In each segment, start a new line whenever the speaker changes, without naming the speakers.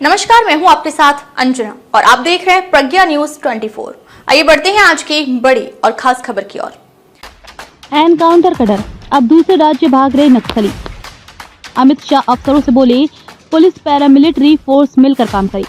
नमस्कार, मैं हूं आपके साथ अंजना और आप देख रहे हैं प्रज्ञा न्यूज 24। आइए बढ़ते हैं आज की बड़ी और खास खबर की ओर।
एनकाउंटर का डर, अब दूसरे राज्य भाग रहे नक्सली। अमित शाह अफसरों से बोले, पुलिस पैरामिलिट्री फोर्स मिलकर काम करे,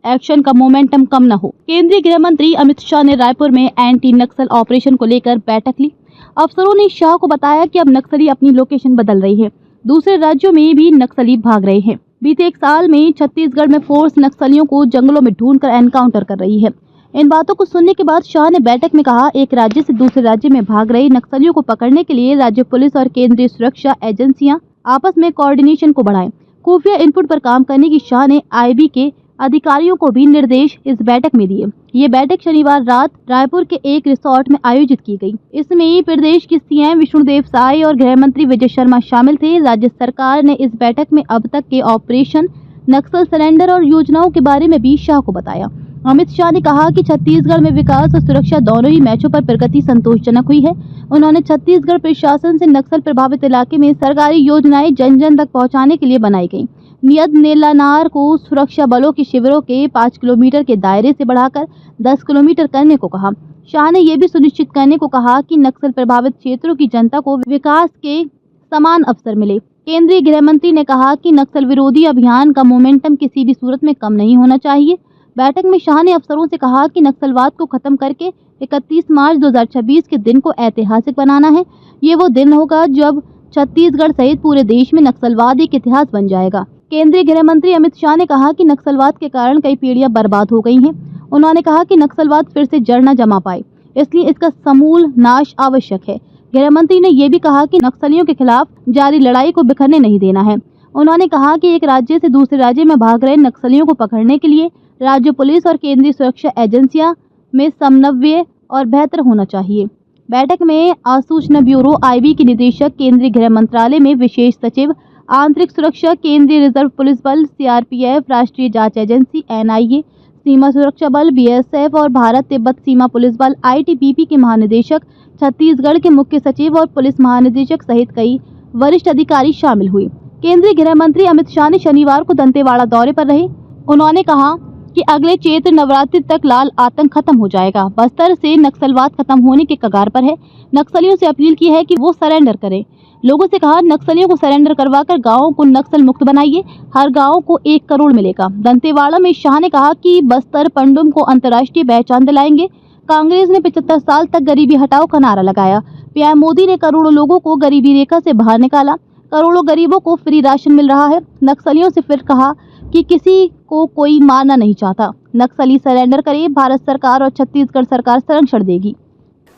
एक्शन का मोमेंटम कम न हो। केंद्रीय गृह मंत्री अमित शाह ने रायपुर में एंटी नक्सल ऑपरेशन को लेकर बैठक ली। अफसरों ने शाह को बताया कि अब नक्सली अपनी लोकेशन बदल रही है, दूसरे राज्यों में भी नक्सली भाग रहे हैं। बीते एक साल में छत्तीसगढ़ में फोर्स नक्सलियों को जंगलों में ढूंढकर एनकाउंटर कर रही है। इन बातों को सुनने के बाद शाह ने बैठक में कहा, एक राज्य से दूसरे राज्य में भाग रहे नक्सलियों को पकड़ने के लिए राज्य पुलिस और केंद्रीय सुरक्षा एजेंसियां आपस में कोऑर्डिनेशन को बढ़ाएं। खुफिया इनपुट पर काम करने की शाह ने आईबी के अधिकारियों को भी निर्देश इस बैठक में दिए। ये बैठक शनिवार रात रायपुर के एक रिसोर्ट में आयोजित की गई। इसमें प्रदेश के सीएम विष्णुदेव साय और गृह मंत्री विजय शर्मा शामिल थे। राज्य सरकार ने इस बैठक में अब तक के ऑपरेशन, नक्सल सरेंडर और योजनाओं के बारे में भी शाह को बताया। अमित शाह ने कहा कि छत्तीसगढ़ में विकास और सुरक्षा दोनों ही मैचों पर प्रगति संतोषजनक हुई है। उन्होंने छत्तीसगढ़ प्रशासन से नक्सल प्रभावित इलाके में सरकारी योजनाएं जन जन तक पहुंचाने के लिए बनाई गई। नियत नेलानार को सुरक्षा बलों के शिविरों के 5 किलोमीटर के दायरे से बढ़ाकर 10 किलोमीटर करने को कहा। शाह ने यह भी सुनिश्चित करने को कहा कि नक्सल प्रभावित क्षेत्रों की जनता को विकास के समान अवसर मिले। केंद्रीय गृह मंत्री ने कहा कि नक्सल विरोधी अभियान का मोमेंटम किसी भी सूरत में कम नहीं होना चाहिए। बैठक में शाह ने अफसरों से कहा कि नक्सलवाद को खत्म करके 31 मार्च 2026 के दिन को ऐतिहासिक बनाना है। ये वो दिन होगा जब छत्तीसगढ़ सहित पूरे देश में नक्सलवाद एक इतिहास बन जाएगा। केंद्रीय गृह मंत्री अमित शाह ने कहा कि नक्सलवाद के कारण कई पीढ़ियां बर्बाद हो गई हैं। उन्होंने कहा कि नक्सलवाद फिर से जड़ न जमा पाए, इसलिए इसका समूल नाश आवश्यक है। गृह मंत्री ने यह भी कहा कि नक्सलियों के खिलाफ जारी लड़ाई को बिखरने नहीं देना है। उन्होंने कहा कि एक राज्य से दूसरे राज्य में भाग रहे नक्सलियों को पकड़ने के लिए राज्य पुलिस और केंद्रीय सुरक्षा एजेंसियां में समन्वय और बेहतर होना चाहिए। बैठक में आसूचना ब्यूरो आईबी के निदेशक, केंद्रीय गृह मंत्रालय में विशेष सचिव आंतरिक सुरक्षा, केंद्रीय रिजर्व पुलिस बल सीआरपीएफ, राष्ट्रीय जांच एजेंसी एनआईए, सीमा सुरक्षा बल बीएसएफ और भारत तिब्बत सीमा पुलिस बल आईटीबीपी के महानिदेशक, छत्तीसगढ़ के मुख्य सचिव और पुलिस महानिदेशक सहित कई वरिष्ठ अधिकारी शामिल हुए। केंद्रीय गृह मंत्री अमित शाह ने शनिवार को दंतेवाड़ा दौरे पर रहे। उन्होंने कहा कि अगले चैत्र नवरात्रि तक लाल आतंक खत्म हो जाएगा। बस्तर से नक्सलवाद खत्म होने के कगार पर है। नक्सलियों से अपील की है कि वो सरेंडर करें। लोगों से कहा, नक्सलियों को सरेंडर करवाकर गांवों को नक्सल मुक्त बनाइए। हर गांव को 1 करोड़ मिलेगा। दंतेवाड़ा में शाह ने कहा कि बस्तर पंडुम को अंतर्राष्ट्रीय पहचान दिलाएंगे। कांग्रेस ने 75 साल तक गरीबी हटाओ का नारा लगाया। पीएम मोदी ने करोड़ों लोगों को गरीबी रेखा से बाहर निकाला। करोड़ों गरीबों को फ्री राशन मिल रहा है। नक्सलियों से फिर कहा कि किसी को कोई मारना नहीं चाहता। नक्सली सरेंडर करे, भारत सरकार और छत्तीसगढ़ सरकार संरक्षण देगी।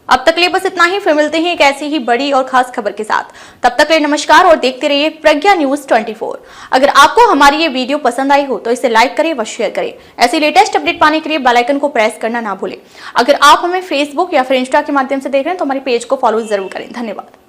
अब तक लिए बस इतना ही। फिर मिलते हैं एक ऐसी ही बड़ी और खास खबर के साथ। तब तक लिए नमस्कार और देखते रहिए प्रज्ञा न्यूज 24। अगर आपको हमारी ये वीडियो पसंद आई हो तो इसे लाइक करें व शेयर करें। ऐसी लेटेस्ट अपडेट पाने के लिए बेल आइकन को प्रेस करना ना भूलें। अगर आप हमें फेसबुक या फिर इंस्टा के माध्यम से देख रहे हैं तो हमारे पेज को फॉलो जरूर करें। धन्यवाद।